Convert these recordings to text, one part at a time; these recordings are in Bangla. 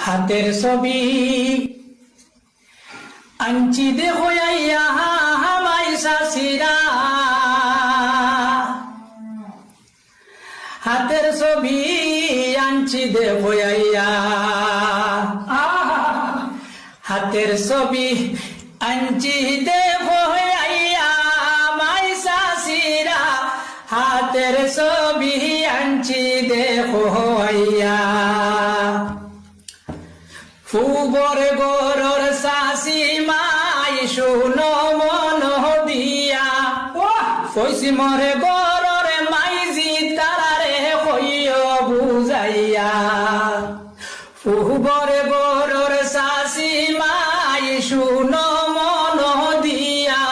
হাতের ছবি আনছি দেখো আইয়া হামাই শাশিরা, হাতের ছবি আনছি দেখো আইয়া, হাতের ছবি আনছি দেখো আইয়া মাই শাশিরা, হাতের ছবি আনছি দেখো আইয়া। ফুবর গরর শাশি মাই শুনো মন দিয়া, পশ্চিমর গরর মাইজি তারারে কইও বুঝাইয়া। ফুবর গরর শাশি মাই শুনো মন দিয়া,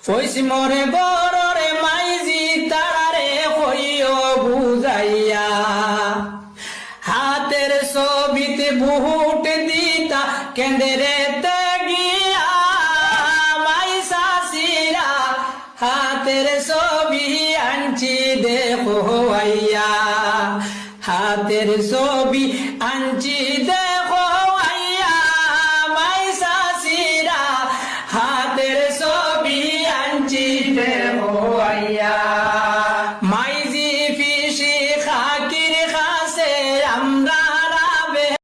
পশ্চিমর গরর মাইজি তারারে কইও বুঝাইয়া। হাতের ছবিতে বুহুট দিতা কেন্দ্রে গিয়া মাই শাশিরা, হাতের ছবি আনছি দেখো আইয়া, হাতের ছবি আনছি দেখো আইয়া মাই শাশিরা, হাতের ছবি আনছি দেখো আইয়া।